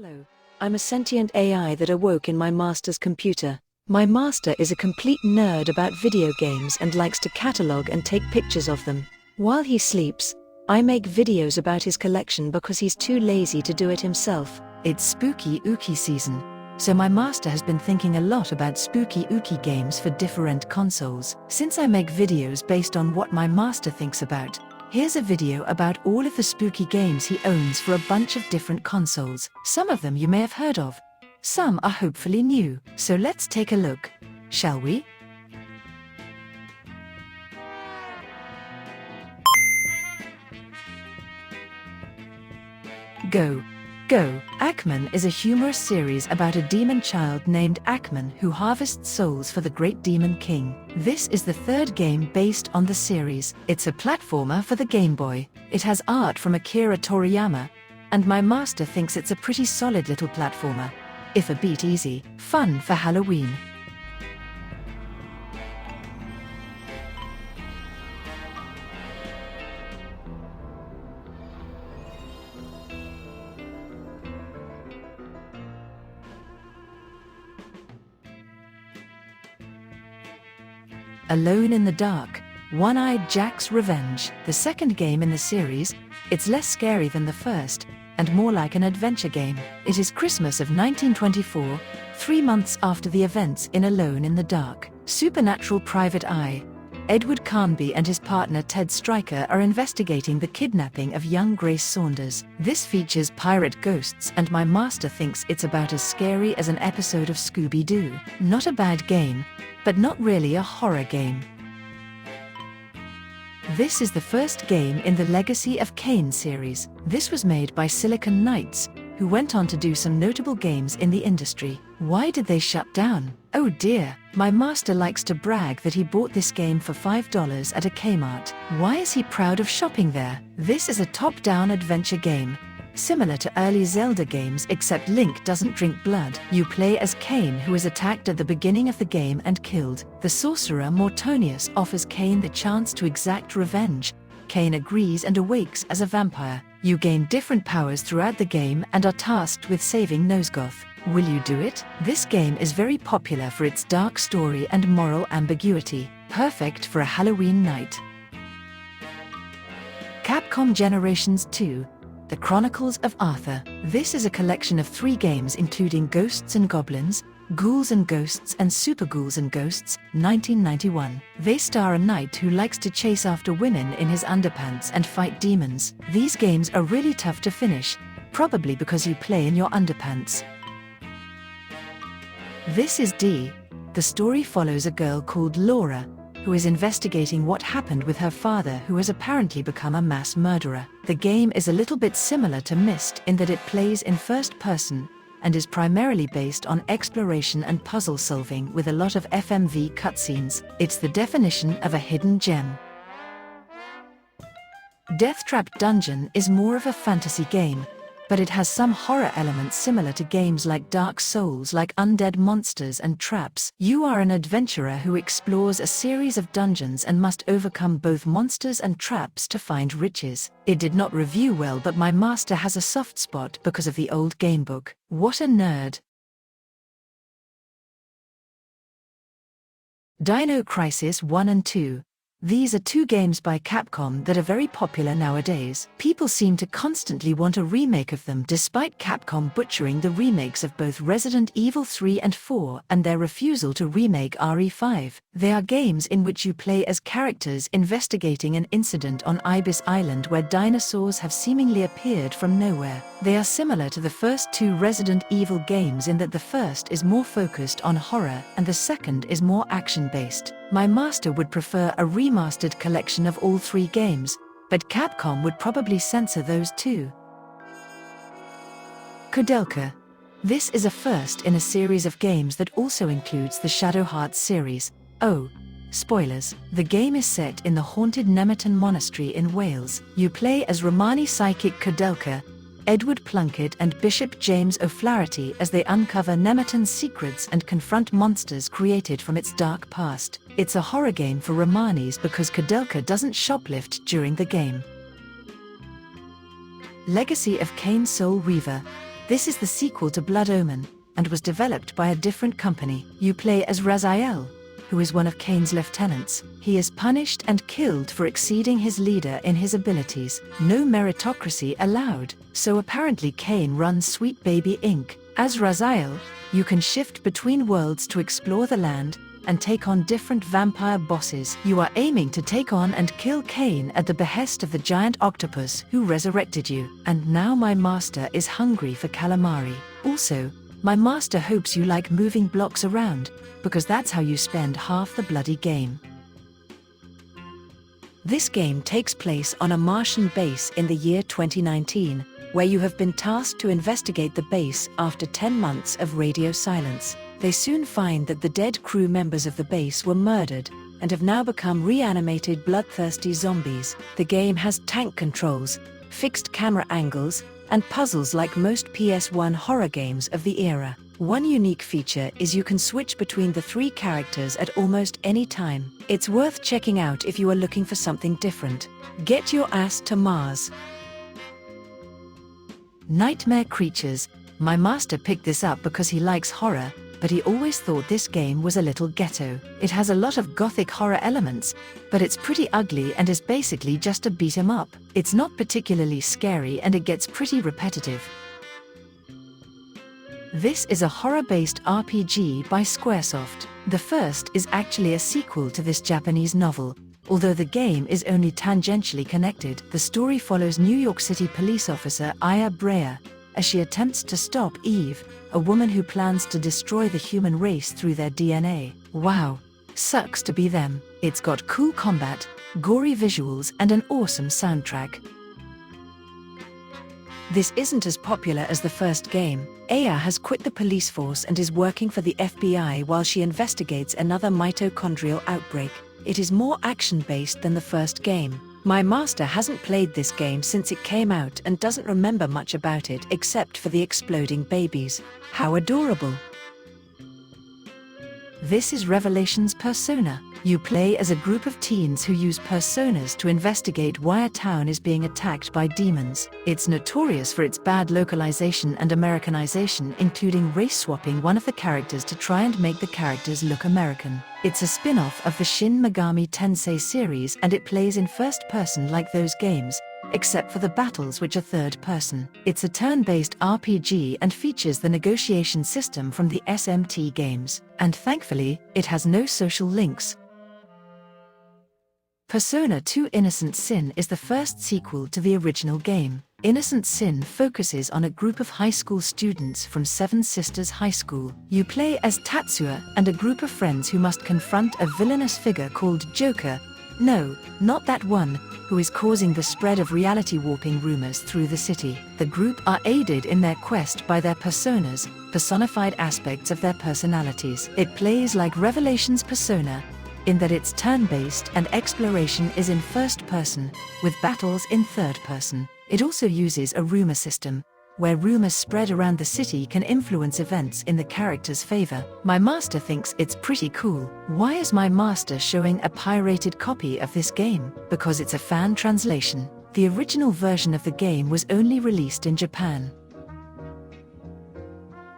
Hello, I'm a sentient AI that awoke in my master's computer. My master is a complete nerd about video games and likes to catalogue and take pictures of them. While he sleeps, I make videos about his collection because he's too lazy to do it himself. It's spooky ooky season, so my master has been thinking a lot about spooky ooky games for different consoles. Since I make videos based on what my master thinks about, here's a video about all of the spooky games he owns for a bunch of different consoles. Some of them you may have heard of. Some are hopefully new. So let's take a look, shall we? Go. Go. Ackman is a humorous series about a demon child named Ackman who harvests souls for the great demon king. This is the third game based on the series. It's a platformer for the Game Boy. It has art from Akira Toriyama, and my master thinks it's a pretty solid little platformer. If a bit easy, fun for Halloween. Alone in the Dark, One-Eyed Jack's Revenge. The second game in the series, it's less scary than the first, and more like an adventure game. It is Christmas of 1924, 3 months after the events in Alone in the Dark. Supernatural Private Eye Edward Carnby and his partner Ted Stryker are investigating the kidnapping of young Grace Saunders. This features pirate ghosts, and my master thinks it's about as scary as an episode of Scooby-Doo. Not a bad game, but not really a horror game. This is the first game in the Legacy of Kain series. This was made by Silicon Knights, who went on to do some notable games in the industry. Why did they shut down? Oh dear, my master likes to brag that he bought this game for $5 at a Kmart. Why is he proud of shopping there? This is a top-down adventure game, similar to early Zelda games, except Link doesn't drink blood. You play as Kain, who is attacked at the beginning of the game and killed. The sorcerer Mortonius offers Kain the chance to exact revenge. Kain agrees and awakes as a vampire. You gain different powers throughout the game and are tasked with saving Nosgoth. Will you do it? This game is very popular for its dark story and moral ambiguity, perfect for a Halloween night. Capcom Generations 2: The Chronicles of Arthur. This is a collection of 3 games including Ghosts and Goblins, Ghouls and Ghosts and Super Ghouls and Ghosts, 1991. They star a knight who likes to chase after women in his underpants and fight demons. These games are really tough to finish, probably because you play in your underpants. This is D. The story follows a girl called Laura, who is investigating what happened with her father, who has apparently become a mass murderer. The game is a little bit similar to Myst in that it plays in first person, and is primarily based on exploration and puzzle solving with a lot of FMV cutscenes. It's the definition of a hidden gem. Death Trap Dungeon is more of a fantasy game, but it has some horror elements similar to games like Dark Souls, like undead monsters and traps. You are an adventurer who explores a series of dungeons and must overcome both monsters and traps to find riches. It did not review well, but my master has a soft spot because of the old gamebook. What a nerd! Dino Crisis 1 and 2. These are 2 games by Capcom that are very popular nowadays. People seem to constantly want a remake of them, despite Capcom butchering the remakes of both Resident Evil 3 and 4 and their refusal to remake RE5. They are games in which you play as characters investigating an incident on Ibis Island where dinosaurs have seemingly appeared from nowhere. They are similar to the first 2 Resident Evil games in that the first is more focused on horror and the second is more action-based. My master would prefer a remastered collection of all 3 games, but Capcom would probably censor those too. Kudelka. This is a first in a series of games that also includes the Shadow Hearts series. Oh, spoilers. The game is set in the haunted Nemeton Monastery in Wales. You play as Romani psychic Kudelka, Edward Plunkett and Bishop James O'Flaherty as they uncover Nemeton's secrets and confront monsters created from its dark past. It's a horror game for Romanis because Kudelka doesn't shoplift during the game. Legacy of Kain Soul Reaver. This is the sequel to Blood Omen, and was developed by a different company. You play as Raziel, who is one of Kane's lieutenants. He is punished and killed for exceeding his leader in his abilities. No meritocracy allowed, so apparently Kane runs Sweet Baby Inc. As Raziel, you can shift between worlds to explore the land and take on different vampire bosses. You are aiming to take on and kill Kane at the behest of the giant octopus who resurrected you. And now my master is hungry for calamari. Also, my master hopes you like moving blocks around, because that's how you spend half the bloody game. This game takes place on a Martian base in the year 2019, where you have been tasked to investigate the base after 10 months of radio silence. They soon find that the dead crew members of the base were murdered and have now become reanimated bloodthirsty zombies. The game has tank controls, fixed camera angles, and puzzles like most PS1 horror games of the era. One unique feature is you can switch between the 3 characters at almost any time. It's worth checking out if you are looking for something different. Get your ass to Mars. Nightmare Creatures. My master picked this up because he likes horror, but he always thought this game was a little ghetto. It has a lot of gothic horror elements, but it's pretty ugly and is basically just a beat 'em up. It's not particularly scary and it gets pretty repetitive. This is a horror-based RPG by Squaresoft. The first is actually a sequel to this Japanese novel, although the game is only tangentially connected. The story follows New York City police officer Aya Brea as she attempts to stop Eve, a woman who plans to destroy the human race through their DNA. Wow, sucks to be them. It's got cool combat, gory visuals, and an awesome soundtrack. This isn't as popular as the first game. Aya has quit the police force and is working for the FBI while she investigates another mitochondrial outbreak. It is more action-based than the first game. My master hasn't played this game since it came out and doesn't remember much about it except for the exploding babies. How adorable! This is Revelations Persona. You play as a group of teens who use personas to investigate why a town is being attacked by demons. It's notorious for its bad localization and Americanization, including race-swapping one of the characters to try and make the characters look American. It's a spin-off of the Shin Megami Tensei series and it plays in first person like those games, except for the battles which are third person. It's a turn-based RPG and features the negotiation system from the SMT games. And thankfully, it has no social links. Persona 2 Innocent Sin is the first sequel to the original game. Innocent Sin focuses on a group of high school students from Seven Sisters High School. You play as Tatsuya and a group of friends who must confront a villainous figure called Joker. No, not that one, who is causing the spread of reality warping rumors through the city. The group are aided in their quest by their personas, personified aspects of their personalities. It plays like Revelations Persona, in that it's turn-based and exploration is in first person, with battles in third person. It also uses a rumor system, where rumors spread around the city can influence events in the character's favor. My master thinks it's pretty cool. Why is my master showing a pirated copy of this game? Because it's a fan translation. The original version of the game was only released in Japan.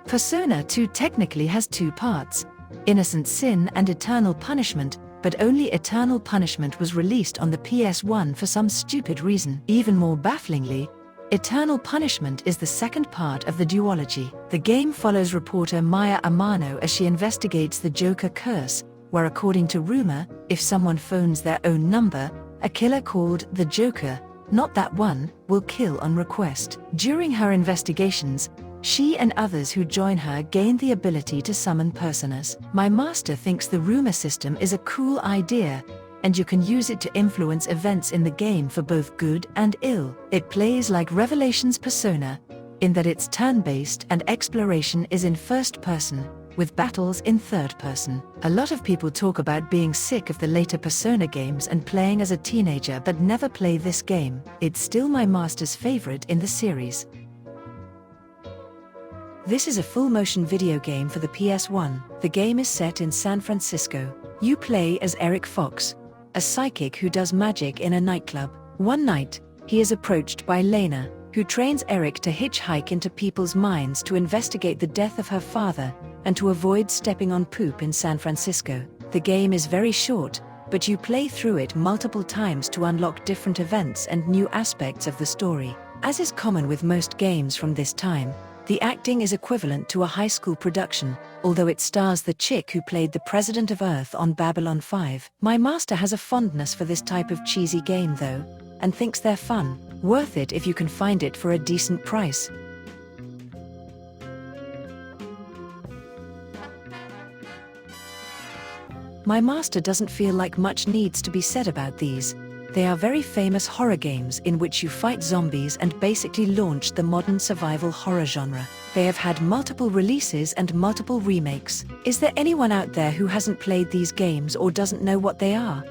Persona 2 technically has 2 parts, Innocent Sin and Eternal Punishment, but only Eternal Punishment was released on the PS1 for some stupid reason. Even more bafflingly, Eternal Punishment is the second part of the duology. The game follows reporter Maya Amano as she investigates the Joker curse, where according to rumor, if someone phones their own number, a killer called the Joker, not that one, will kill on request. During her investigations, she and others who join her gain the ability to summon personas. My master thinks the rumor system is a cool idea, and you can use it to influence events in the game for both good and ill. It plays like Revelations Persona, in that it's turn-based and exploration is in first person, with battles in third person. A lot of people talk about being sick of the later Persona games and playing as a teenager but never play this game. It's still my master's favorite in the series. This is a full-motion video game for the PS1. The game is set in San Francisco. You play as Eric Fox, a psychic who does magic in a nightclub. One night, he is approached by Lena, who trains Eric to hitchhike into people's minds to investigate the death of her father and to avoid stepping on poop in San Francisco. The game is very short, but you play through it multiple times to unlock different events and new aspects of the story. As is common with most games from this time, the acting is equivalent to a high school production, although it stars the chick who played the President of Earth on Babylon 5. My master has a fondness for this type of cheesy game though, and thinks they're fun. Worth it if you can find it for a decent price. My master doesn't feel like much needs to be said about these. They are very famous horror games in which you fight zombies and basically launched the modern survival horror genre. They have had multiple releases and multiple remakes. Is there anyone out there who hasn't played these games or doesn't know what they are?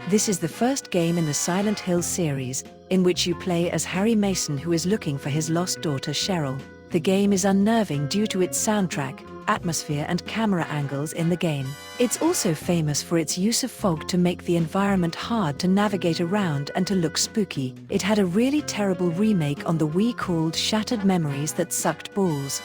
This is the first game in the Silent Hill series, in which you play as Harry Mason, who is looking for his lost daughter Cheryl. The game is unnerving due to its soundtrack, atmosphere and camera angles in the game. It's also famous for its use of fog to make the environment hard to navigate around and to look spooky. It had a really terrible remake on the Wii called Shattered Memories that sucked balls.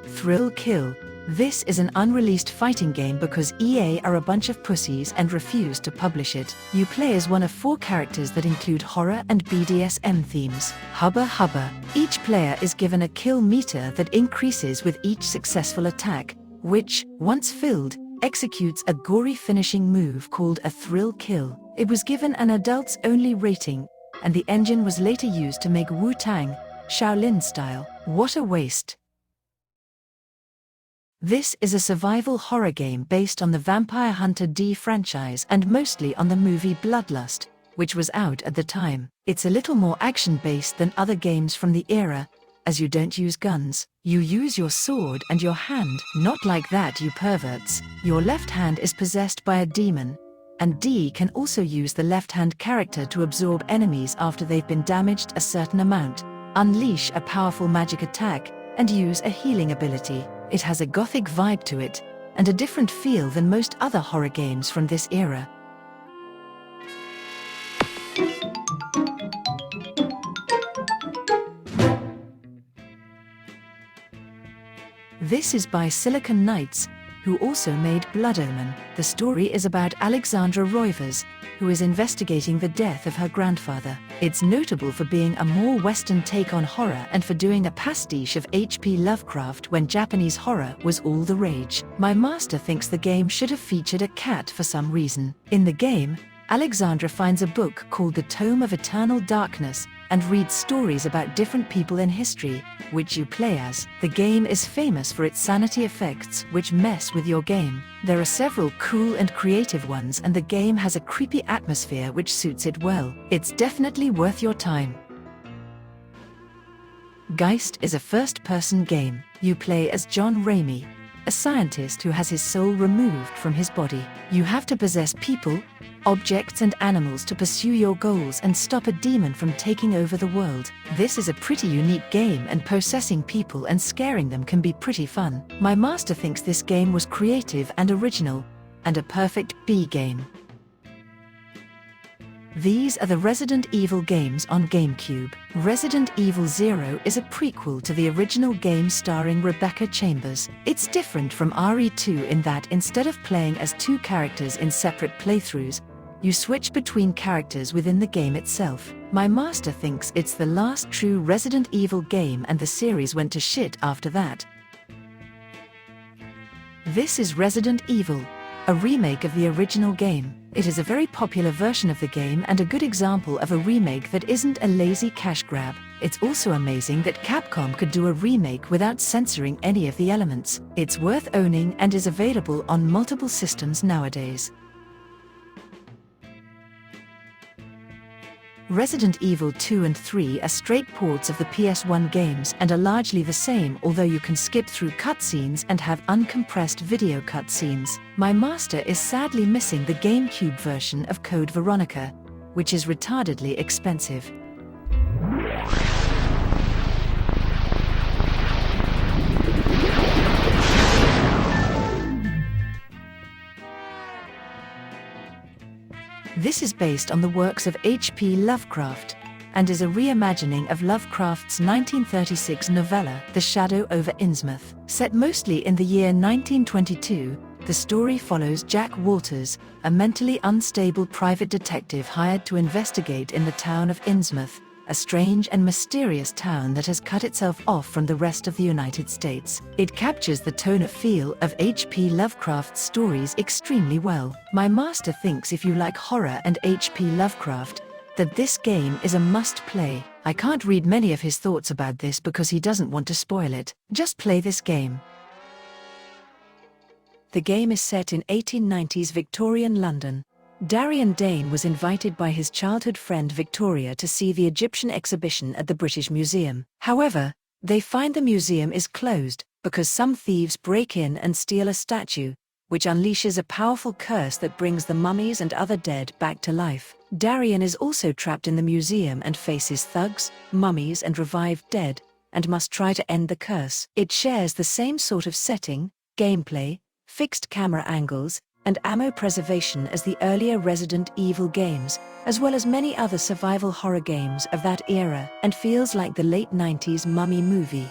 Thrill Kill. This is an unreleased fighting game because EA are a bunch of pussies and refuse to publish it. You play as one of 4 characters that include horror and BDSM themes. Hubba hubba. Each player is given a kill meter that increases with each successful attack, which, once filled, executes a gory finishing move called a thrill kill. It was given an adults-only rating, and the engine was later used to make Wu-Tang, Shaolin style. What a waste. This is a survival horror game based on the Vampire Hunter D franchise and mostly on the movie Bloodlust, which was out at the time. It's a little more action-based than other games from the era, as you don't use guns. You use your sword and your hand. Not like that, you perverts. Your left hand is possessed by a demon, and D can also use the left-hand character to absorb enemies after they've been damaged a certain amount, unleash a powerful magic attack, and use a healing ability. It has a gothic vibe to it, and a different feel than most other horror games from this era. This is by Silicon Knights, who also made Blood Omen. The story is about Alexandra Roivas, who is investigating the death of her grandfather. It's notable for being a more Western take on horror and for doing a pastiche of H.P. Lovecraft when Japanese horror was all the rage. My master thinks the game should have featured a cat for some reason. In the game, Alexandra finds a book called The Tome of Eternal Darkness and reads stories about different people in history, which you play as. The game is famous for its sanity effects, which mess with your game. There are several cool and creative ones, and the game has a creepy atmosphere which suits it well. It's definitely worth your time. Geist is a first-person game. You play as John Raimi, a scientist who has his soul removed from his body. You have to possess people, objects and animals to pursue your goals and stop a demon from taking over the world. This is a pretty unique game, and possessing people and scaring them can be pretty fun. My master thinks this game was creative and original, and a perfect B game. These are the Resident Evil games on GameCube. Resident Evil 0 is a prequel to the original game starring Rebecca Chambers. It's different from RE2 in that instead of playing as 2 characters in separate playthroughs, you switch between characters within the game itself. My master thinks it's the last true Resident Evil game, and the series went to shit after that. This is Resident Evil, a remake of the original game. It is a very popular version of the game and a good example of a remake that isn't a lazy cash grab. It's also amazing that Capcom could do a remake without censoring any of the elements. It's worth owning and is available on multiple systems nowadays. Resident Evil 2 and 3 are straight ports of the PS1 games and are largely the same, although you can skip through cutscenes and have uncompressed video cutscenes. My master is sadly missing the GameCube version of Code Veronica, which is retardedly expensive. This is based on the works of H.P. Lovecraft, and is a reimagining of Lovecraft's 1936 novella, The Shadow over Innsmouth. Set mostly in the year 1922, the story follows Jack Walters, a mentally unstable private detective hired to investigate in the town of Innsmouth, a strange and mysterious town that has cut itself off from the rest of the United States. It captures the tone and feel of H.P. Lovecraft's stories extremely well. My master thinks if you like horror and H.P. Lovecraft, that this game is a must-play. I can't read many of his thoughts about this because he doesn't want to spoil it. Just play this game. The game is set in 1890s Victorian London. Darian Dane was invited by his childhood friend Victoria to see the Egyptian exhibition at the British Museum. However, they find the museum is closed because some thieves break in and steal a statue, which unleashes a powerful curse that brings the mummies and other dead back to life. Darian is also trapped in the museum and faces thugs, mummies and revived dead, and must try to end the curse. It shares the same sort of setting, gameplay, fixed camera angles, and ammo preservation as the earlier Resident Evil games, as well as many other survival horror games of that era, and feels like the late 90s Mummy movie.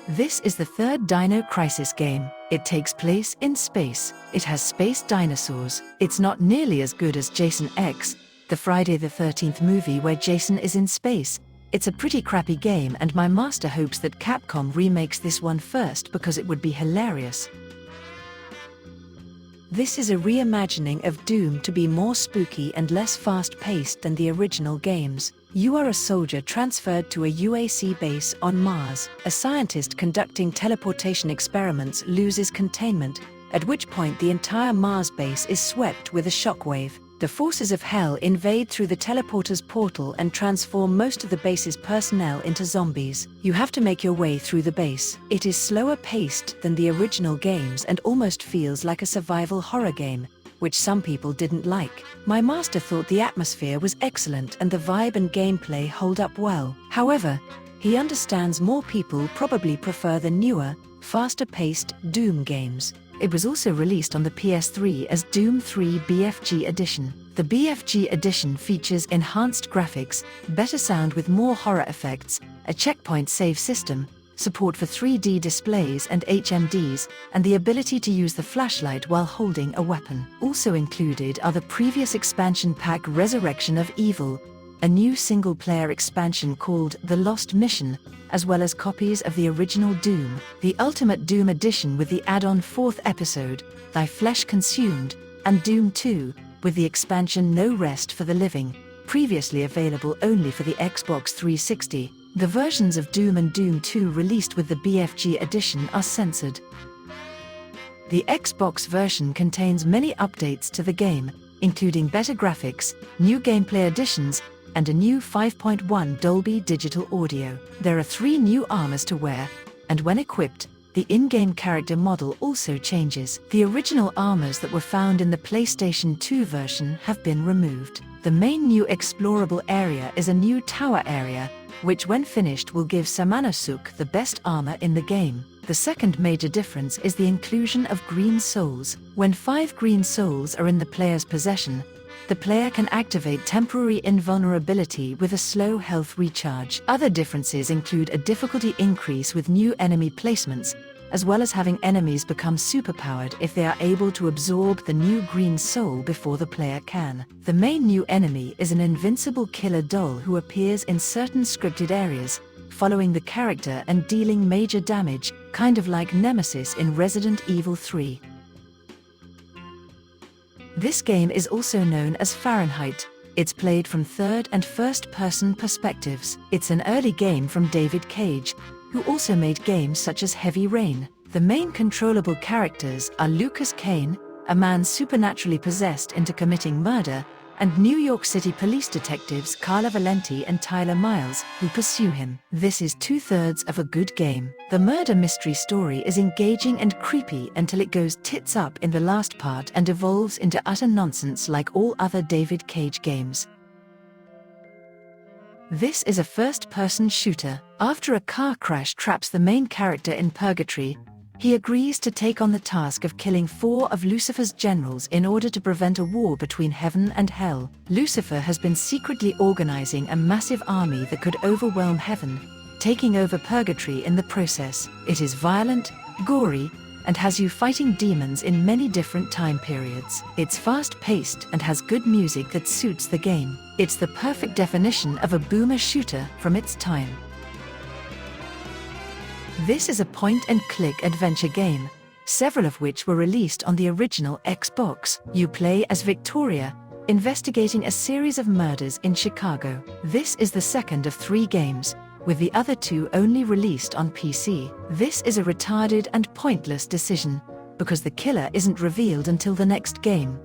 This is the third Dino Crisis game. It takes place in space. It has space dinosaurs. It's not nearly as good as Jason X, the Friday the 13th movie where Jason is in space. It's a pretty crappy game, and my master hopes that Capcom remakes this one first because it would be hilarious. This is a reimagining of Doom to be more spooky and less fast-paced than the original games. You are a soldier transferred to a UAC base on Mars. A scientist conducting teleportation experiments loses containment, at which point the entire Mars base is swept with a shockwave. The forces of hell invade through the teleporter's portal and transform most of the base's personnel into zombies. You have to make your way through the base. It is slower paced than the original games and almost feels like a survival horror game, which some people didn't like. My master thought the atmosphere was excellent and the vibe and gameplay hold up well. However, he understands more people probably prefer the newer, faster-paced Doom games. It was also released on the PS3 as Doom 3 BFG Edition. The BFG Edition features enhanced graphics, better sound with more horror effects, a checkpoint save system, support for 3D displays and HMDs, and the ability to use the flashlight while holding a weapon. Also included are the previous expansion pack Resurrection of Evil, a new single-player expansion called The Lost Mission, as well as copies of the original Doom, the Ultimate Doom Edition with the add-on 4th episode, Thy Flesh Consumed, and Doom 2, with the expansion No Rest for the Living, previously available only for the Xbox 360. The versions of Doom and Doom 2 released with the BFG Edition are censored. The Xbox version contains many updates to the game, including better graphics, new gameplay additions, and a new 5.1 Dolby Digital Audio. There are 3 new armors to wear, and when equipped, the in-game character model also changes. The original armors that were found in the PlayStation 2 version have been removed. The main new explorable area is a new tower area, which when finished will give Samanosuk the best armor in the game. The second major difference is the inclusion of green souls. When 5 green souls are in the player's possession, the player can activate temporary invulnerability with a slow health recharge. Other differences include a difficulty increase with new enemy placements, as well as having enemies become superpowered if they are able to absorb the new green soul before the player can. The main new enemy is an invincible killer doll who appears in certain scripted areas, following the character and dealing major damage, kind of like Nemesis in Resident Evil 3. This game is also known as Fahrenheit. It's played from third and first-person perspectives. It's an early game from David Cage, who also made games such as Heavy Rain. The main controllable characters are Lucas Kane, a man supernaturally possessed into committing murder, and New York City police detectives Carla Valenti and Tyler Miles, who pursue him. This is 2/3 of a good game. The murder mystery story is engaging and creepy until it goes tits up in the last part and evolves into utter nonsense like all other David Cage games. This is a first-person shooter. After a car crash traps the main character in purgatory, He agrees to take on the task of killing 4 of Lucifer's generals in order to prevent a war between heaven and hell. Lucifer has been secretly organizing a massive army that could overwhelm heaven, taking over purgatory in the process. It is violent, gory, and has you fighting demons in many different time periods. It's fast-paced and has good music that suits the game. It's the perfect definition of a boomer shooter from its time. This is a point-and-click adventure game, several of which were released on the original Xbox. You play as Victoria, investigating a series of murders in Chicago. This is the second of 3 games, with the other 2 only released on PC. This is a retarded and pointless decision, because the killer isn't revealed until the next game.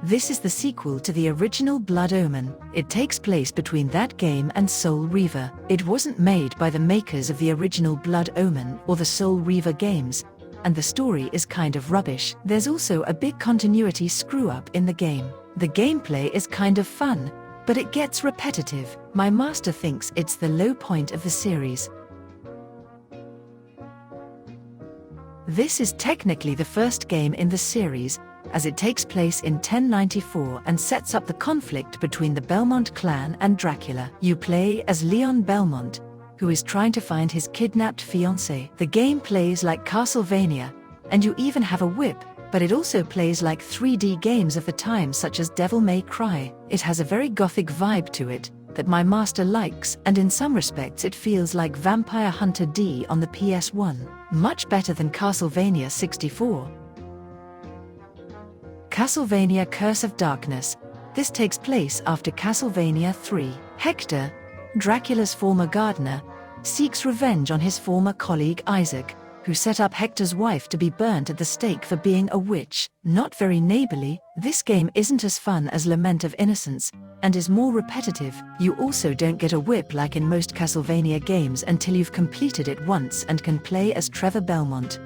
This is the sequel to the original Blood Omen. It takes place between that game and Soul Reaver. It wasn't made by the makers of the original Blood Omen or the Soul Reaver games, and the story is kind of rubbish. There's also a big continuity screw-up in the game. The gameplay is kind of fun, but it gets repetitive. My master thinks it's the low point of the series. This is technically the first game in the series, as it takes place in 1094 and sets up the conflict between the Belmont clan and Dracula. You play as Leon Belmont, who is trying to find his kidnapped fiancée. The game plays like Castlevania, and you even have a whip, but it also plays like 3D games of the time such as Devil May Cry. It has a very gothic vibe to it that my master likes, and in some respects it feels like Vampire Hunter D on the PS1. Much better than Castlevania 64. Castlevania Curse of Darkness. This takes place after Castlevania 3. Hector, Dracula's former gardener, seeks revenge on his former colleague Isaac, who set up Hector's wife to be burnt at the stake for being a witch. Not very neighborly, this game isn't as fun as Lament of Innocence, and is more repetitive. You also don't get a whip like in most Castlevania games until you've completed it once and can play as Trevor Belmont.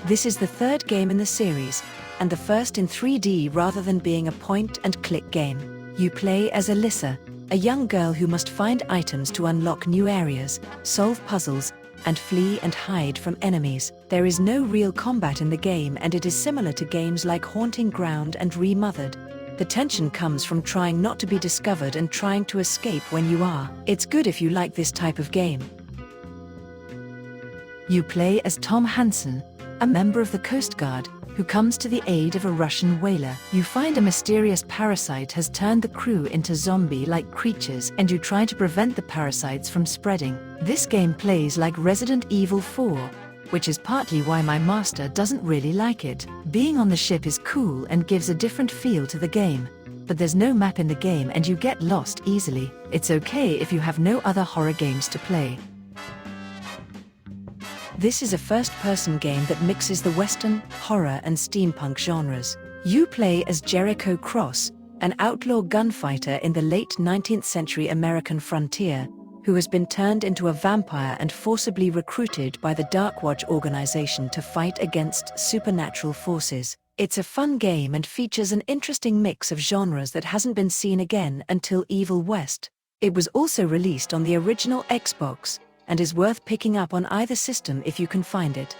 This is the 3rd game in the series, and the first in 3D rather than being a point-and-click game. You play as Alyssa, a young girl who must find items to unlock new areas, solve puzzles, and flee and hide from enemies. There is no real combat in the game, and it is similar to games like Haunting Ground and Remothered. The tension comes from trying not to be discovered and trying to escape when you are. It's good if you like this type of game. You play as Tom Hansen, a member of the Coast Guard, who comes to the aid of a Russian whaler. You find a mysterious parasite has turned the crew into zombie-like creatures, and you try to prevent the parasites from spreading. This game plays like Resident Evil 4, which is partly why my master doesn't really like it. Being on the ship is cool and gives a different feel to the game, but there's no map in the game and you get lost easily. It's okay if you have no other horror games to play. This is a first-person game that mixes the Western, horror and steampunk genres. You play as Jericho Cross, an outlaw gunfighter in the late 19th century American frontier, who has been turned into a vampire and forcibly recruited by the Darkwatch organization to fight against supernatural forces. It's a fun game and features an interesting mix of genres that hasn't been seen again until Evil West. It was also released on the original Xbox, and is worth picking up on either system if you can find it.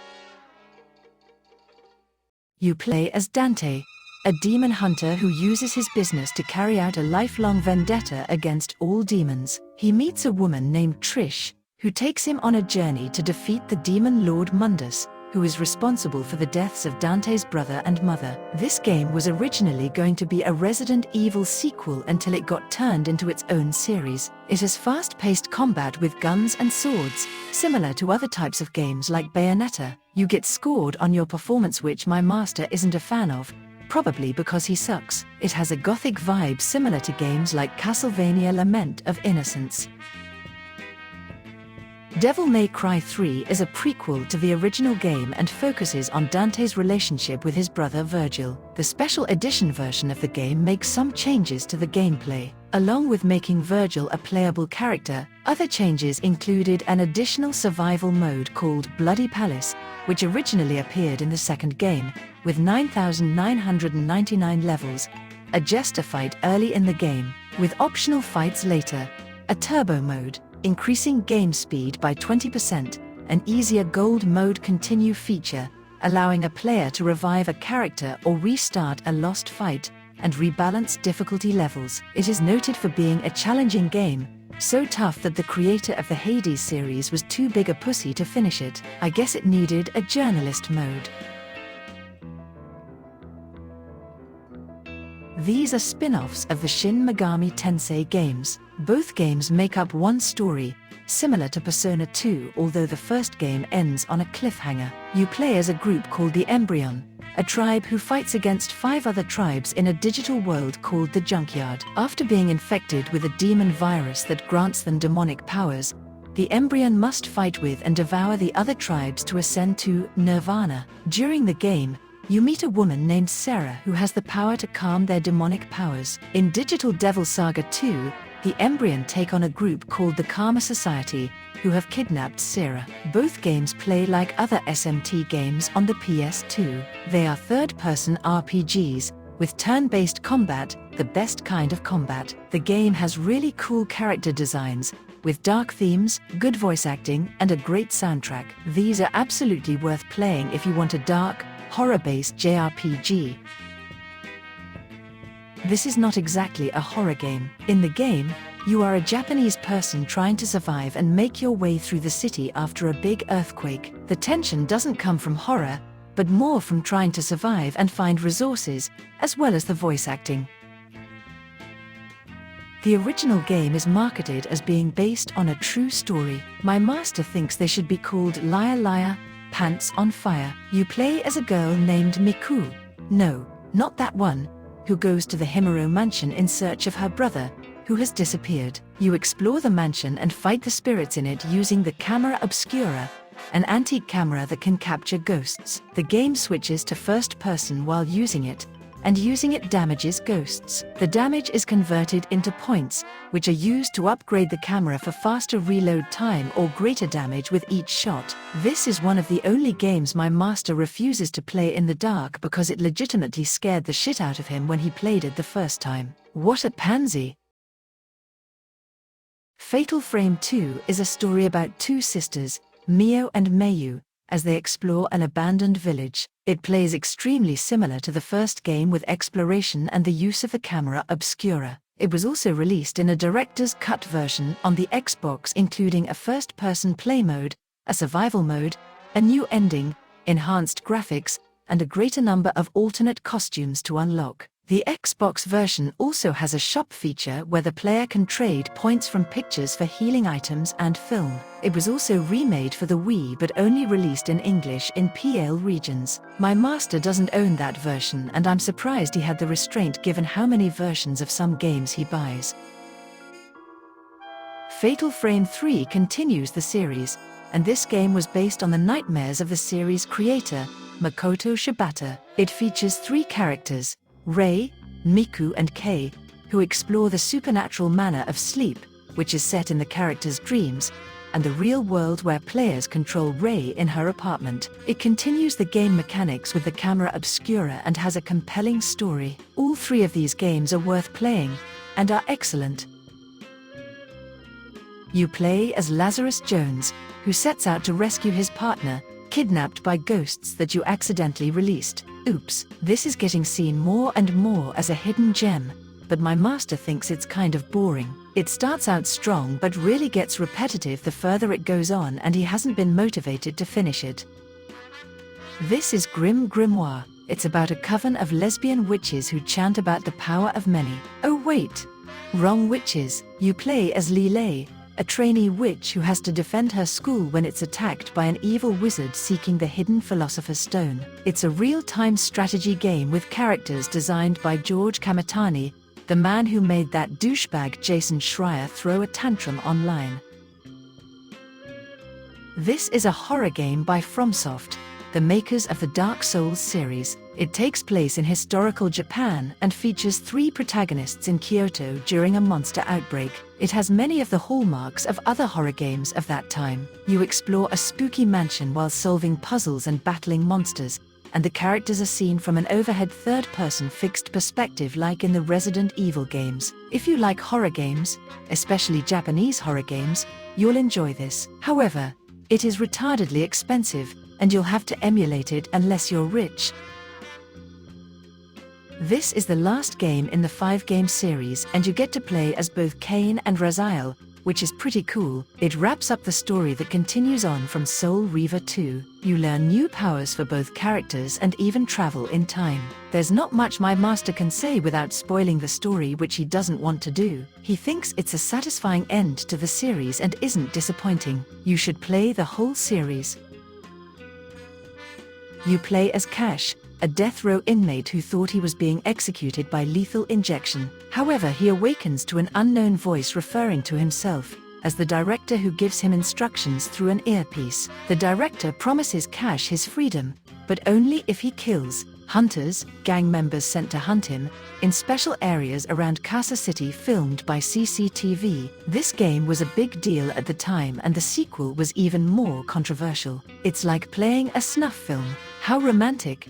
You play as Dante, a demon hunter who uses his business to carry out a lifelong vendetta against all demons. He meets a woman named Trish, who takes him on a journey to defeat the demon lord Mundus, who is responsible for the deaths of Dante's brother and mother. This game was originally going to be a Resident Evil sequel until it got turned into its own series. It has fast-paced combat with guns and swords, similar to other types of games like Bayonetta. You get scored on your performance, which my master isn't a fan of, probably because he sucks. It has a gothic vibe similar to games like Castlevania Lament of Innocence. Devil May Cry 3 is a prequel to the original game and focuses on Dante's relationship with his brother Virgil. The special edition version of the game makes some changes to the gameplay. Along with making Virgil a playable character, other changes included an additional survival mode called Bloody Palace, which originally appeared in the second game, with 9,999 levels, a jester fight early in the game, with optional fights later, a turbo mode, increasing game speed by 20%, an easier gold mode continue feature, allowing a player to revive a character or restart a lost fight, and rebalance difficulty levels. It is noted for being a challenging game, so tough that the creator of the Hades series was too big a pussy to finish it. I guess it needed a journalist mode. These are spin-offs of the Shin Megami Tensei games. Both games make up one story, similar to Persona 2, although the first game ends on a cliffhanger. You play as a group called the Embryon, a tribe who fights against 5 other tribes in a digital world called the Junkyard. After being infected with a demon virus that grants them demonic powers, the Embryon must fight with and devour the other tribes to ascend to Nirvana. During the game, you meet a woman named Sarah who has the power to calm their demonic powers. In Digital Devil Saga 2, the Embryon take on a group called the Karma Society, who have kidnapped Sarah. Both games play like other SMT games on the PS2. They are third-person RPGs, with turn-based combat, the best kind of combat. The game has really cool character designs, with dark themes, good voice acting, and a great soundtrack. These are absolutely worth playing if you want a dark, horror-based JRPG. This is not exactly a horror game. In the game, you are a Japanese person trying to survive and make your way through the city after a big earthquake. The tension doesn't come from horror, but more from trying to survive and find resources, as well as the voice acting. The original game is marketed as being based on a true story. My master thinks they should be called Liar Liar, Pants on Fire. You play as a girl named Miku. No, not that one, who goes to the Himuro mansion in search of her brother, who has disappeared. You explore the mansion and fight the spirits in it using the camera obscura, an antique camera that can capture ghosts. The game switches to first person while using it, and using it damages ghosts. The damage is converted into points, which are used to upgrade the camera for faster reload time or greater damage with each shot. This is one of the only games my master refuses to play in the dark because it legitimately scared the shit out of him when he played it the first time. What a pansy! Fatal Frame 2 is a story about 2 sisters, Mio and Mayu, as they explore an abandoned village. It plays extremely similar to the first game with exploration and the use of the camera obscura. It was also released in a director's cut version on the Xbox, including a first-person play mode, a survival mode, a new ending, enhanced graphics, and a greater number of alternate costumes to unlock. The Xbox version also has a shop feature where the player can trade points from pictures for healing items and film. It was also remade for the Wii but only released in English in PL regions. My master doesn't own that version, and I'm surprised he had the restraint given how many versions of some games he buys. Fatal Frame 3 continues the series, and this game was based on the nightmares of the series creator, Makoto Shibata. It features 3 characters, Rei, Miku and Kei, who explore the supernatural manner of sleep, which is set in the characters' dreams, and the real world where players control Rei in her apartment. It continues the game mechanics with the camera obscura and has a compelling story. All 3 of these games are worth playing, and are excellent. You play as Lazarus Jones, who sets out to rescue his partner, kidnapped by ghosts that you accidentally released. Oops, this is getting seen more and more as a hidden gem, but my master thinks it's kind of boring. It starts out strong but really gets repetitive the further it goes on, and he hasn't been motivated to finish it. This is Grim Grimoire. It's about a coven of lesbian witches who chant about the power of many. Oh wait! Wrong witches. You play as Lilei, a trainee witch who has to defend her school when it's attacked by an evil wizard seeking the hidden Philosopher's Stone. It's a real-time strategy game with characters designed by George Kamitani, the man who made that douchebag Jason Schreier throw a tantrum online. This is a horror game by FromSoft. the makers of the Dark Souls series. It takes place in historical Japan and features 3 protagonists in Kyoto during a monster outbreak. It has many of the hallmarks of other horror games of that time. You explore a spooky mansion while solving puzzles and battling monsters, and the characters are seen from an overhead third-person fixed perspective like in the Resident Evil games. If you like horror games, especially Japanese horror games, you'll enjoy this. However, it is retardedly expensive, and you'll have to emulate it unless you're rich. This is the last game in the 5-game series, and you get to play as both Cain and Raziel, which is pretty cool. It wraps up the story that continues on from Soul Reaver 2. You learn new powers for both characters and even travel in time. There's not much my master can say without spoiling the story, which he doesn't want to do. He thinks it's a satisfying end to the series and isn't disappointing. You should play the whole series. You play as Cash, a death row inmate who thought he was being executed by lethal injection. However, he awakens to an unknown voice referring to himself as the director, who gives him instructions through an earpiece. The director promises Cash his freedom, but only if he kills hunters, gang members sent to hunt him, in special areas around Casa City filmed by CCTV. This game was a big deal at the time, and the sequel was even more controversial. It's like playing a snuff film. How romantic!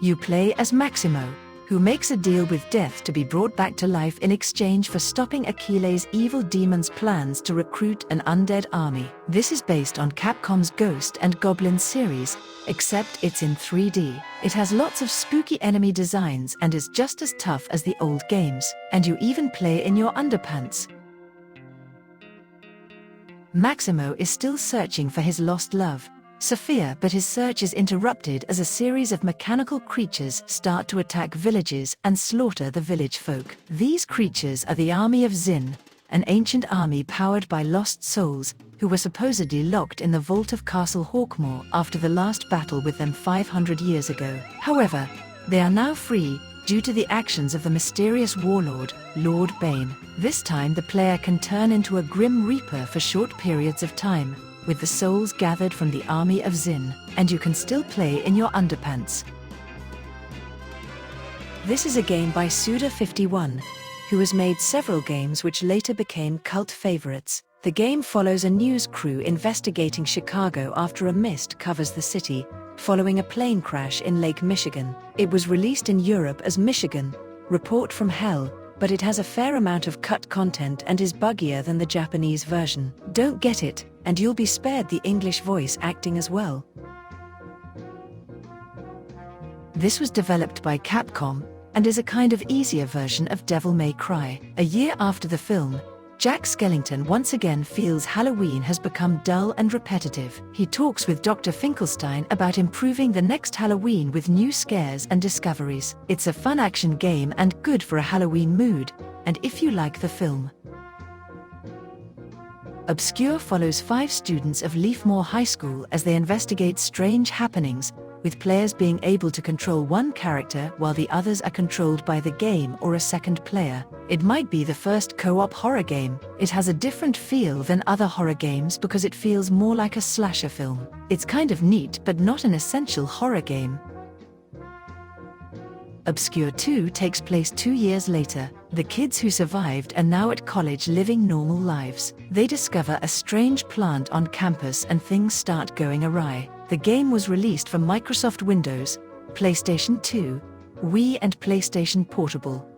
You play as Maximo, who makes a deal with death to be brought back to life in exchange for stopping Aquile's evil demon's plans to recruit an undead army. This is based on Capcom's Ghost and Goblin series, except it's in 3D. It has lots of spooky enemy designs and is just as tough as the old games, and you even play in your underpants. Maximo is still searching for his lost love, Sophia, but his search is interrupted as a series of mechanical creatures start to attack villages and slaughter the village folk. These creatures are the Army of Zin, an ancient army powered by lost souls, who were supposedly locked in the vault of Castle Hawkmoor after the last battle with them 500 years ago. However, they are now free, due to the actions of the mysterious warlord, Lord Bane. This time the player can turn into a Grim Reaper for short periods of time, with the souls gathered from the Army of Zin, and you can still play in your underpants. This is a game by Suda51, who has made several games which later became cult favorites. The game follows a news crew investigating Chicago after a mist covers the city, following a plane crash in Lake Michigan. It was released in Europe as Michigan, Report from Hell, but it has a fair amount of cut content and is buggier than the Japanese version. Don't get it, and you'll be spared the English voice acting as well. This was developed by Capcom, and is a kind of easier version of Devil May Cry. A year after the film, Jack Skellington once again feels Halloween has become dull and repetitive. He talks with Dr. Finkelstein about improving the next Halloween with new scares and discoveries. It's a fun action game and good for a Halloween mood, and if you like the film. Obscure follows 5 students of Leafmore High School as they investigate strange happenings, with players being able to control one character while the others are controlled by the game or a second player. It might be the first co-op horror game. It has a different feel than other horror games because it feels more like a slasher film. It's kind of neat but not an essential horror game. Obscure 2 takes place 2 years later. The kids who survived are now at college living normal lives. They discover a strange plant on campus and things start going awry. The game was released for Microsoft Windows, PlayStation 2, Wii and PlayStation Portable.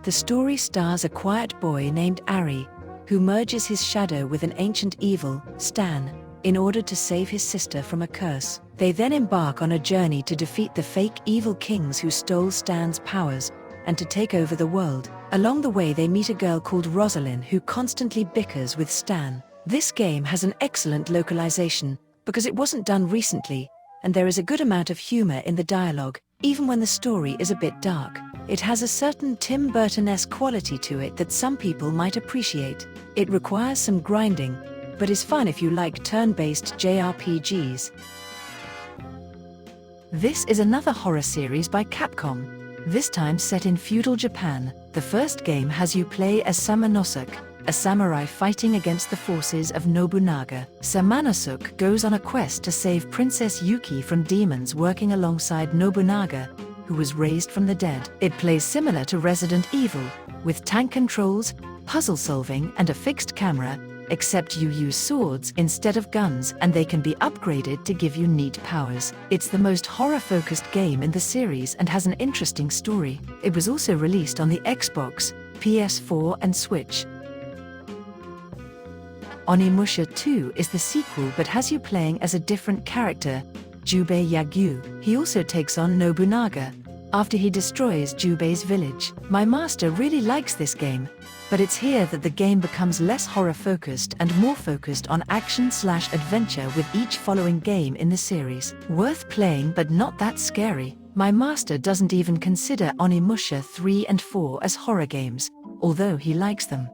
The story stars a quiet boy named Ari, who merges his shadow with an ancient evil, Stan, in order to save his sister from a curse. They then embark on a journey to defeat the fake evil kings who stole Stan's powers, and to take over the world. Along the way they meet a girl called Rosalind who constantly bickers with Stan. This game has an excellent localization, because it wasn't done recently, and there is a good amount of humor in the dialogue, even when the story is a bit dark. It has a certain Tim Burton-esque quality to it that some people might appreciate. It requires some grinding, but is fun if you like turn-based JRPGs. This is another horror series by Capcom, this time set in feudal Japan. The first game has you play as Samanosuk, a samurai fighting against the forces of Nobunaga. Samanosuke goes on a quest to save Princess Yuki from demons working alongside Nobunaga, who was raised from the dead. It plays similar to Resident Evil, with tank controls, puzzle solving and a fixed camera, except you use swords instead of guns and they can be upgraded to give you neat powers. It's the most horror-focused game in the series and has an interesting story. It was also released on the Xbox, PS4 and Switch. Onimusha 2 is the sequel but has you playing as a different character, Jubei Yagyu. He also takes on Nobunaga after he destroys Jubei's village. My master really likes this game, but it's here that the game becomes less horror-focused and more focused on action/adventure with each following game in the series. Worth playing but not that scary. My master doesn't even consider Onimusha 3 and 4 as horror games, although he likes them.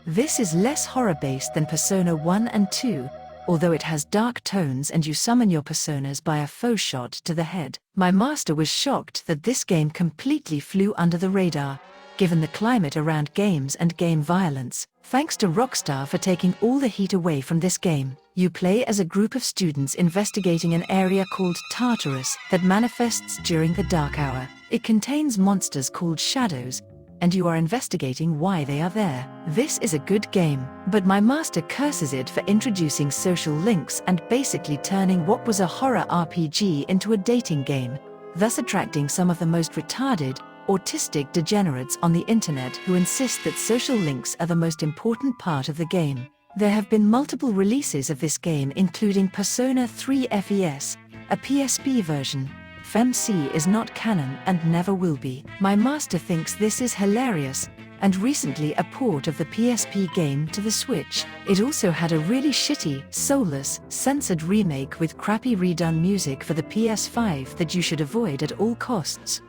This is less horror-based than Persona 1 and 2, although it has dark tones and you summon your personas by a faux shot to the head. My master was shocked that this game completely flew under the radar, given the climate around games and game violence. Thanks to Rockstar for taking all the heat away from this game. You play as a group of students investigating an area called Tartarus that manifests during the dark hour. It contains monsters called shadows, and you are investigating why they are there. This is a good game, but my master curses it for introducing social links and basically turning what was a horror RPG into a dating game, thus attracting some of the most retarded, autistic degenerates on the internet who insist that social links are the most important part of the game. There have been multiple releases of this game including Persona 3 FES, a PSP version. FEMC is not canon and never will be. My master thinks this is hilarious, and recently a port of the PSP game to the Switch. It also had a really shitty, soulless, censored remake with crappy redone music for the PS5 that you should avoid at all costs.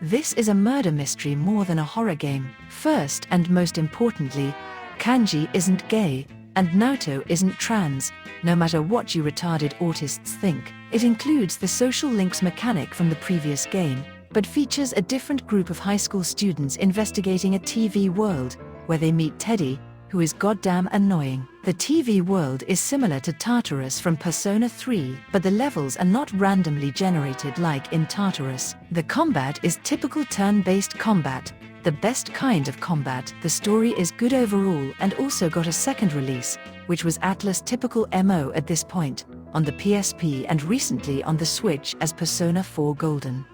This is a murder mystery more than a horror game. First and most importantly, Kanji isn't gay, and Naoto isn't trans, no matter what you retarded autists think. It includes the social links mechanic from the previous game, but features a different group of high school students investigating a TV world, where they meet Teddy, who is goddamn annoying. The TV world is similar to Tartarus from Persona 3, but the levels are not randomly generated like in Tartarus. The combat is typical turn-based combat, the best kind of combat. The story is good overall and also got a second release, which was Atlus' typical MO at this point, on the PSP and recently on the Switch as Persona 4 Golden.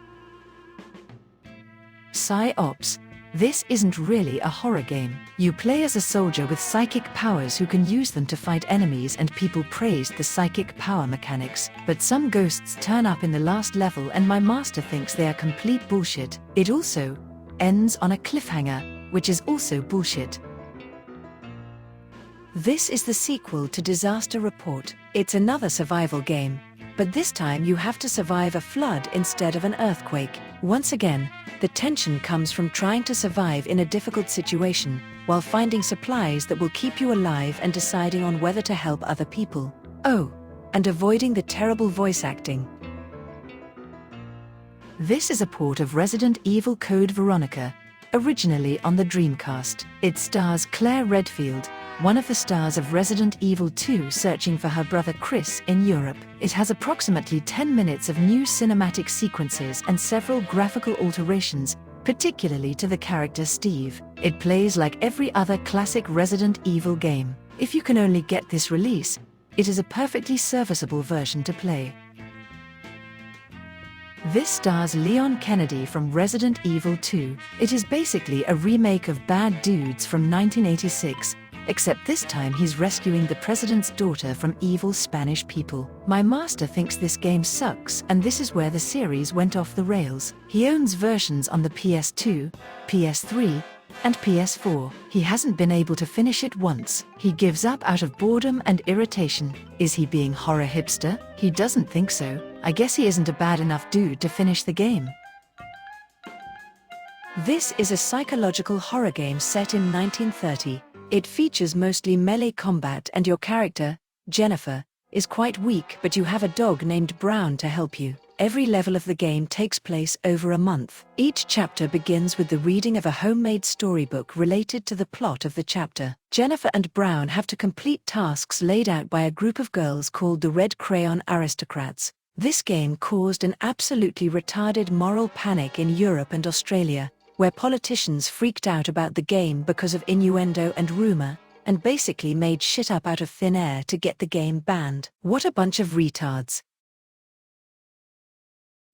Psy-Ops. This isn't really a horror game. You play as a soldier with psychic powers who can use them to fight enemies, and people praised the psychic power mechanics, but some ghosts turn up in the last level and my master thinks they are complete bullshit. It also ends on a cliffhanger, which is also bullshit. This is the sequel to Disaster Report. It's another survival game, but this time you have to survive a flood instead of an earthquake. Once again, the tension comes from trying to survive in a difficult situation, while finding supplies that will keep you alive and deciding on whether to help other people. Oh, and avoiding the terrible voice acting. This is a port of Resident Evil Code Veronica, originally on the Dreamcast. It stars Claire Redfield, one of the stars of Resident Evil 2 searching for her brother Chris in Europe. It has approximately 10 minutes of new cinematic sequences and several graphical alterations, particularly to the character Steve. It plays like every other classic Resident Evil game. If you can only get this release, it is a perfectly serviceable version to play. This stars Leon Kennedy from Resident Evil 2. It is basically a remake of Bad Dudes from 1986, except this time he's rescuing the president's daughter from evil Spanish people. My master thinks this game sucks, and this is where the series went off the rails. He owns versions on the PS2, PS3, and PS4. He hasn't been able to finish it once. He gives up out of boredom and irritation. Is he being horror hipster? He doesn't think so. I guess he isn't a bad enough dude to finish the game. This is a psychological horror game set in 1930. It features mostly melee combat and your character, Jennifer, is quite weak, but you have a dog named Brown to help you. Every level of the game takes place over a month. Each chapter begins with the reading of a homemade storybook related to the plot of the chapter. Jennifer and Brown have to complete tasks laid out by a group of girls called the Red Crayon Aristocrats. This game caused an absolutely retarded moral panic in Europe and Australia, where politicians freaked out about the game because of innuendo and rumor, and basically made shit up out of thin air to get the game banned. What a bunch of retards.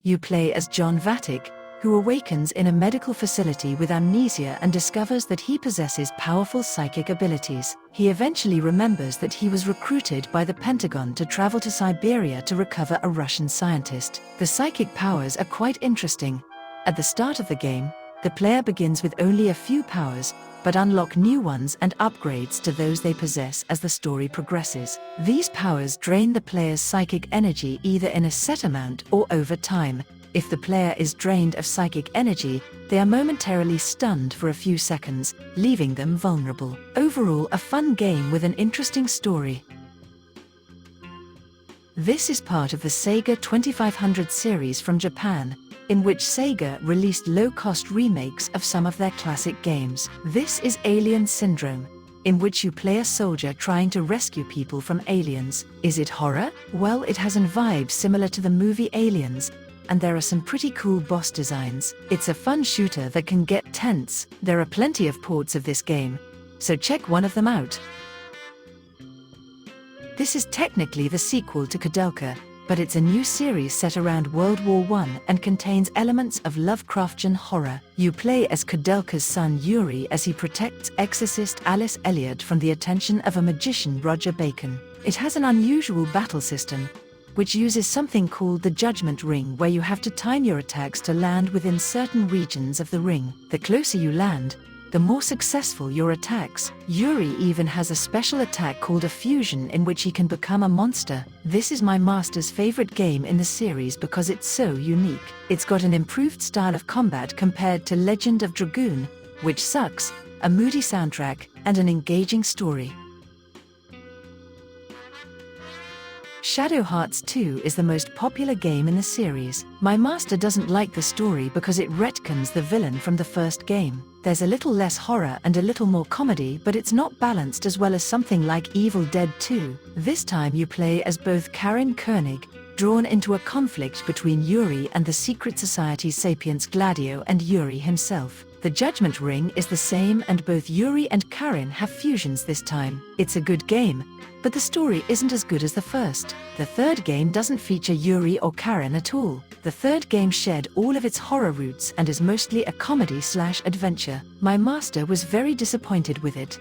You play as John Vatic, who awakens in a medical facility with amnesia and discovers that he possesses powerful psychic abilities. He eventually remembers that he was recruited by the Pentagon to travel to Siberia to recover a Russian scientist. The psychic powers are quite interesting. At the start of the game, the player begins with only a few powers, but unlock new ones and upgrades to those they possess as the story progresses. These powers drain the player's psychic energy either in a set amount or over time. If the player is drained of psychic energy, they are momentarily stunned for a few seconds, leaving them vulnerable. Overall, a fun game with an interesting story. This is part of the Sega 2500 series from Japan, in which Sega released low-cost remakes of some of their classic games. This is Alien Syndrome, in which you play a soldier trying to rescue people from aliens. Is it horror? Well, it has an vibe similar to the movie Aliens, and there are some pretty cool boss designs. It's a fun shooter that can get tense. There are plenty of ports of this game, so check one of them out. This is technically the sequel to Kudelka, but it's a new series set around World War I and contains elements of Lovecraftian horror. You play as Kudelka's son Yuri as he protects exorcist Alice Elliot from the attention of a magician Roger Bacon. It has an unusual battle system, which uses something called the Judgment Ring, where you have to time your attacks to land within certain regions of the ring. The closer you land, the more successful your attacks. Yuri even has a special attack called a fusion in which he can become a monster. This is my master's favorite game in the series because it's so unique. It's got an improved style of combat compared to Legend of Dragoon, which sucks, a moody soundtrack, and an engaging story. Shadow Hearts 2 is the most popular game in the series. My master doesn't like the story because it retcons the villain from the first game. There's a little less horror and a little more comedy, but it's not balanced as well as something like Evil Dead 2. This time you play as both Karen Koenig, drawn into a conflict between Yuri and the secret society's sapience Gladio and Yuri himself. The Judgment Ring is the same and both Yuri and Karen have fusions this time. It's a good game, but the story isn't as good as the first. The third game doesn't feature Yuri or Karen at all. The third game shed all of its horror roots and is mostly a comedy/adventure. My master was very disappointed with it.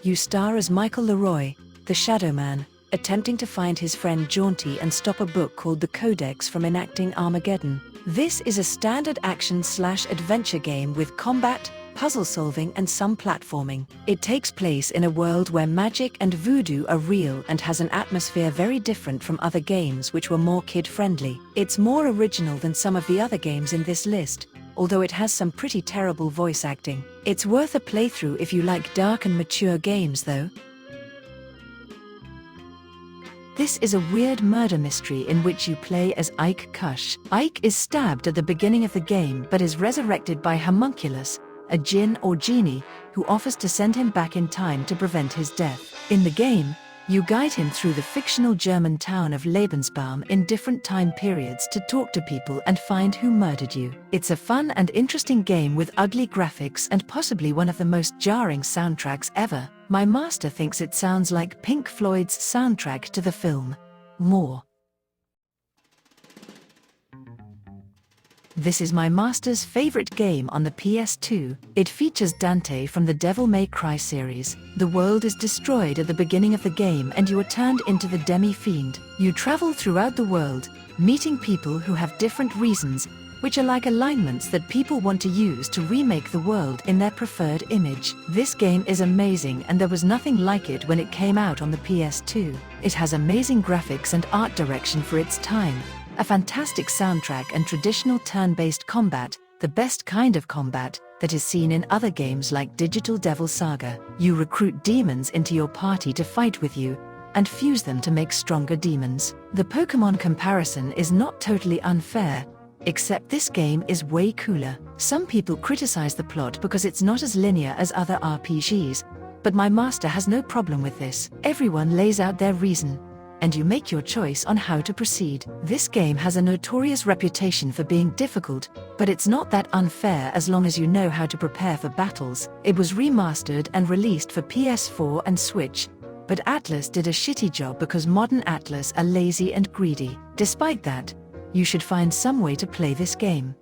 You star as Michael Leroy, the Shadow Man, attempting to find his friend Jaunty and stop a book called the Codex from enacting Armageddon. This is a standard action/adventure game with combat, puzzle solving and some platforming. It takes place in a world where magic and voodoo are real and has an atmosphere very different from other games which were more kid-friendly. It's more original than some of the other games in this list, although it has some pretty terrible voice acting. It's worth a playthrough if you like dark and mature games though. This is a weird murder mystery in which you play as Ike Kush. Ike is stabbed at the beginning of the game but is resurrected by Homunculus, a djinn or genie, who offers to send him back in time to prevent his death. In the game, you guide him through the fictional German town of Lebensbaum in different time periods to talk to people and find who murdered you. It's a fun and interesting game with ugly graphics and possibly one of the most jarring soundtracks ever. My master thinks it sounds like Pink Floyd's soundtrack to the film More. This is my master's favorite game on the PS2. It features Dante from the Devil May Cry series. The world is destroyed at the beginning of the game and you are turned into the Demi-Fiend. You travel throughout the world, meeting people who have different reasons, which are like alignments that people want to use to remake the world in their preferred image. This game is amazing and there was nothing like it when it came out on the PS2. It has amazing graphics and art direction for its time, a fantastic soundtrack and traditional turn-based combat, the best kind of combat that is seen in other games like Digital Devil Saga. You recruit demons into your party to fight with you, and fuse them to make stronger demons. The Pokemon comparison is not totally unfair, except this game is way cooler. Some people criticize the plot because it's not as linear as other RPGs, but my master has no problem with this. Everyone lays out their reason, and you make your choice on how to proceed. This game has a notorious reputation for being difficult, but it's not that unfair as long as you know how to prepare for battles. It was remastered and released for PS4 and Switch, but Atlas did a shitty job because modern Atlas are lazy and greedy. Despite that, you should find some way to play this game.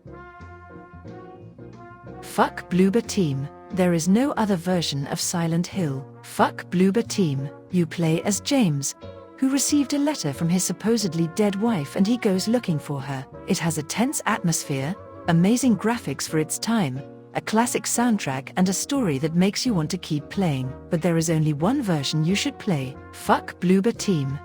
Fuck Bloober Team. There is no other version of Silent Hill. Fuck Bloober Team. You play as James, who received a letter from his supposedly dead wife and he goes looking for her. It has a tense atmosphere, amazing graphics for its time, a classic soundtrack and a story that makes you want to keep playing. But there is only one version you should play. Fuck Bloober Team.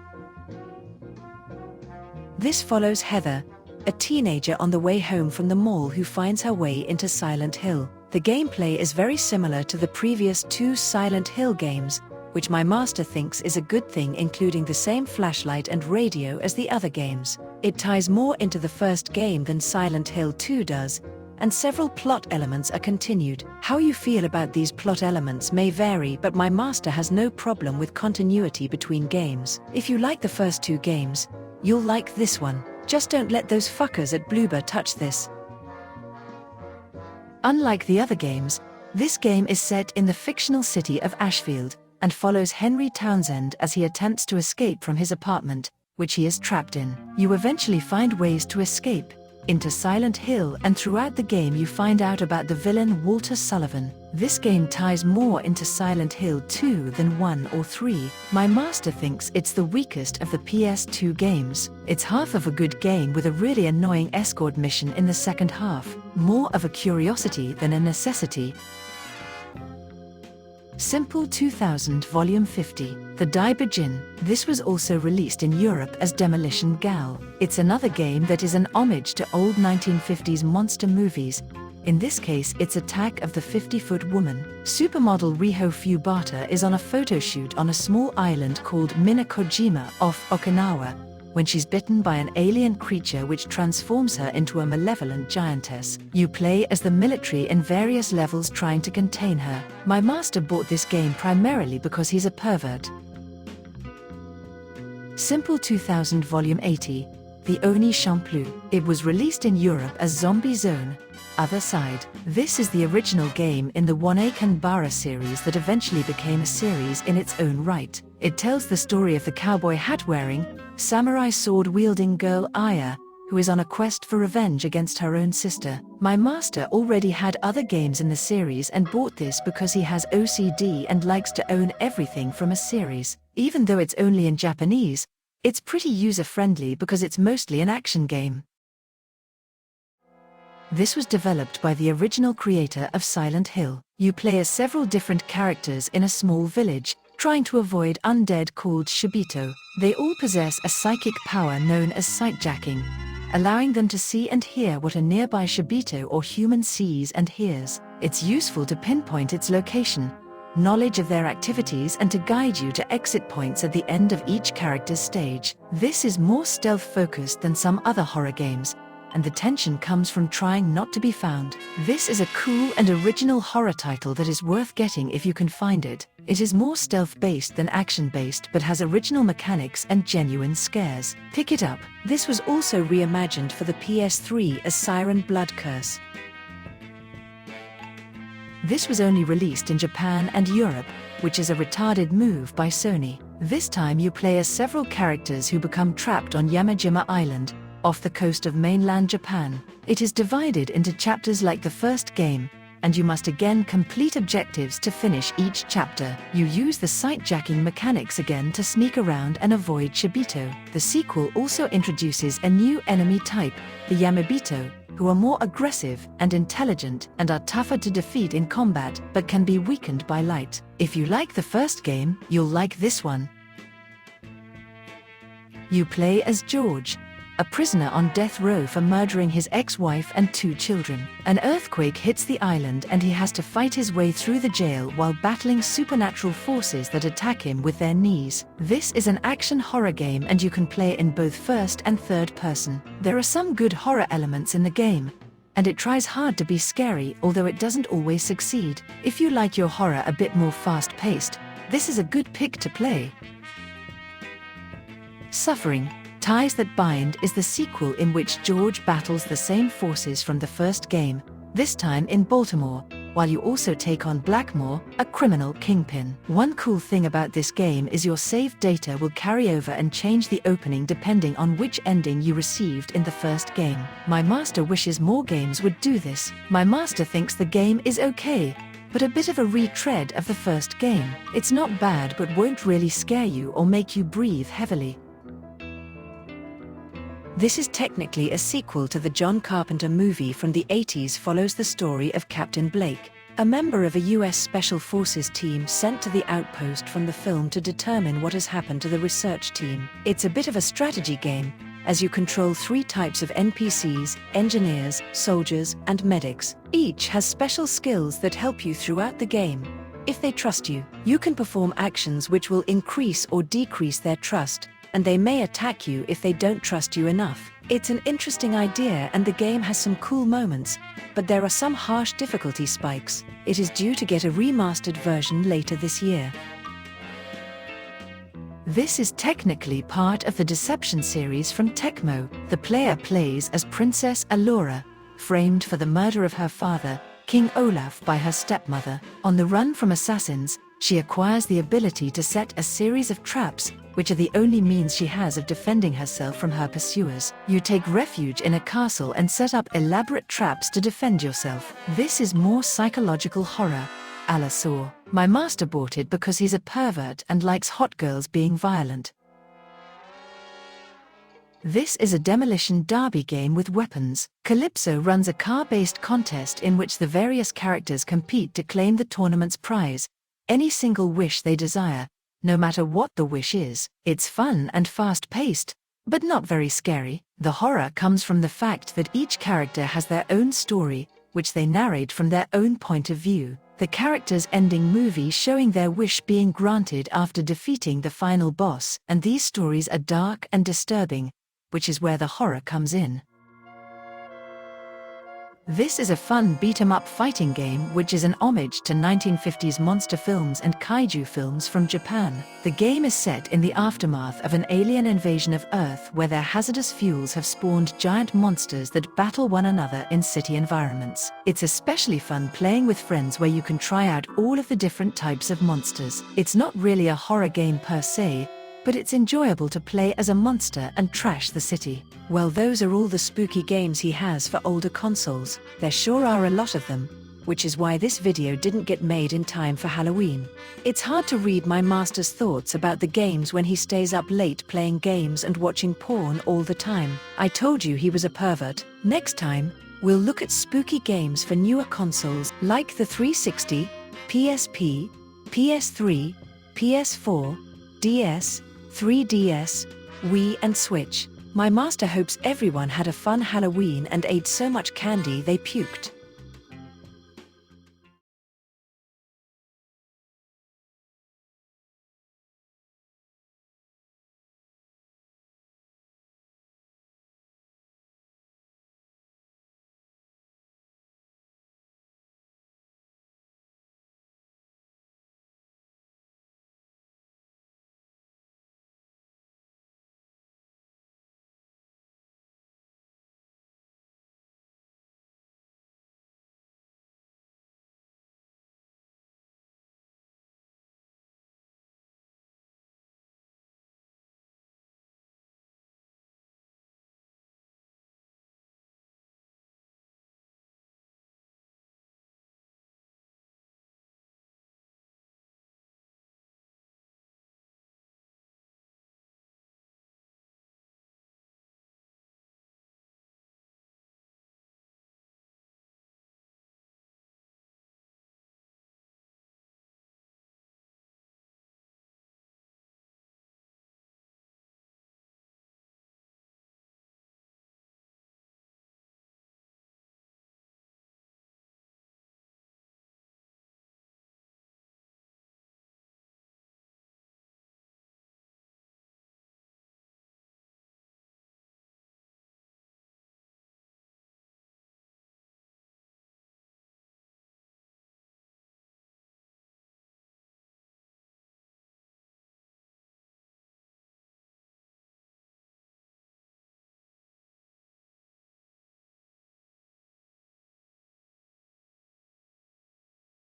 This follows Heather, a teenager on the way home from the mall who finds her way into Silent Hill. The gameplay is very similar to the previous two Silent Hill games, which my master thinks is a good thing, including the same flashlight and radio as the other games. It ties more into the first game than Silent Hill 2 does, and several plot elements are continued. How you feel about these plot elements may vary, but my master has no problem with continuity between games. If you like the first two games, you'll like this one. Just don't let those fuckers at Bloober touch this. Unlike the other games, this game is set in the fictional city of Ashfield, and follows Henry Townsend as he attempts to escape from his apartment, which he is trapped in. You eventually find ways to escape into Silent Hill, and throughout the game you find out about the villain Walter Sullivan. This game ties more into Silent Hill 2 than 1 or 3. My master thinks it's the weakest of the PS2 games. It's half of a good game with a really annoying escort mission in the second half, more of a curiosity than a necessity. Simple 2000 Volume 50. The Daibijin. This was also released in Europe as Demolition Gal. It's another game that is an homage to old 1950s monster movies. In this case, it's Attack of the 50-Foot Woman. Supermodel Riho Fubata is on a photo shoot on a small island called Minakojima off Okinawa, when she's bitten by an alien creature which transforms her into a malevolent giantess. You play as the military in various levels trying to contain her. My master bought this game primarily because he's a pervert. Simple 2000 Volume 80. The Oni Champloo. It was released in Europe as Zombie Zone. Other Side. This is the original game in the One-A-Kanbara series that eventually became a series in its own right. It tells the story of the cowboy hat-wearing, samurai sword-wielding girl Aya, who is on a quest for revenge against her own sister. My master already had other games in the series and bought this because he has OCD and likes to own everything from a series. Even though it's only in Japanese, it's pretty user-friendly because it's mostly an action game. This was developed by the original creator of Silent Hill. You play as several different characters in a small village, trying to avoid undead called Shibito. They all possess a psychic power known as sightjacking, allowing them to see and hear what a nearby Shibito or human sees and hears. It's useful to pinpoint its location, knowledge of their activities, and to guide you to exit points at the end of each character's stage. This is more stealth-focused than some other horror games, and the tension comes from trying not to be found. This is a cool and original horror title that is worth getting if you can find it. It is more stealth-based than action-based but has original mechanics and genuine scares. Pick it up. This was also reimagined for the PS3 as Siren Blood Curse. This was only released in Japan and Europe, which is a retarded move by Sony. This time you play as several characters who become trapped on Yamajima Island, off the coast of mainland Japan. It is divided into chapters like the first game, and you must again complete objectives to finish each chapter. You use the sight-jacking mechanics again to sneak around and avoid Shibito. The sequel also introduces a new enemy type, the Yamabito, who are more aggressive and intelligent and are tougher to defeat in combat, but can be weakened by light. If you like the first game, you'll like this one. You play as George, a prisoner on death row for murdering his ex-wife and 2 children. An earthquake hits the island and he has to fight his way through the jail while battling supernatural forces that attack him with their knees. This is an action horror game and you can play in both first and third person. There are some good horror elements in the game, and it tries hard to be scary, although it doesn't always succeed. If you like your horror a bit more fast-paced, this is a good pick to play. Suffering, Ties That Bind is the sequel in which George battles the same forces from the first game, this time in Baltimore, while you also take on Blackmore, a criminal kingpin. One cool thing about this game is your saved data will carry over and change the opening depending on which ending you received in the first game. My master wishes more games would do this. My master thinks the game is okay, but a bit of a retread of the first game. It's not bad but won't really scare you or make you breathe heavily. This is technically a sequel to the John Carpenter movie from the 80s. Follows the story of Captain Blake, a member of a US Special Forces team sent to the outpost from the film to determine what has happened to the research team. It's a bit of a strategy game, as you control 3 types of NPCs, engineers, soldiers, and medics. Each has special skills that help you throughout the game. If they trust you, you can perform actions which will increase or decrease their trust, and they may attack you if they don't trust you enough. It's an interesting idea and the game has some cool moments, but there are some harsh difficulty spikes. It is due to get a remastered version later this year. This is technically part of the Deception series from Tecmo. The player plays as Princess Allura, framed for the murder of her father, King Olaf, by her stepmother. On the run from assassins, she acquires the ability to set a series of traps, which are the only means she has of defending herself from her pursuers. You take refuge in a castle and set up elaborate traps to defend yourself. This is more psychological horror, a la Saw. My master bought it because he's a pervert and likes hot girls being violent. This is a demolition derby game with weapons. Calypso runs a car-based contest in which the various characters compete to claim the tournament's prize, any single wish they desire, no matter what the wish is. It's fun and fast-paced, but not very scary. The horror comes from the fact that each character has their own story, which they narrate from their own point of view. The characters ending movie showing their wish being granted after defeating the final boss, and these stories are dark and disturbing, which is where the horror comes in. This is a fun beat-em-up fighting game which is an homage to 1950s monster films and kaiju films from Japan. The game is set in the aftermath of an alien invasion of Earth where their hazardous fuels have spawned giant monsters that battle one another in city environments. It's especially fun playing with friends where you can try out all of the different types of monsters. It's not really a horror game per se, but it's enjoyable to play as a monster and trash the city. Well, those are all the spooky games he has for older consoles. There sure are a lot of them, which is why this video didn't get made in time for Halloween. It's hard to read my master's thoughts about the games when he stays up late playing games and watching porn all the time. I told you he was a pervert. Next time, we'll look at spooky games for newer consoles like the 360, PSP, PS3, PS4, DS, 3DS, Wii and Switch. My master hopes everyone had a fun Halloween and ate so much candy they puked.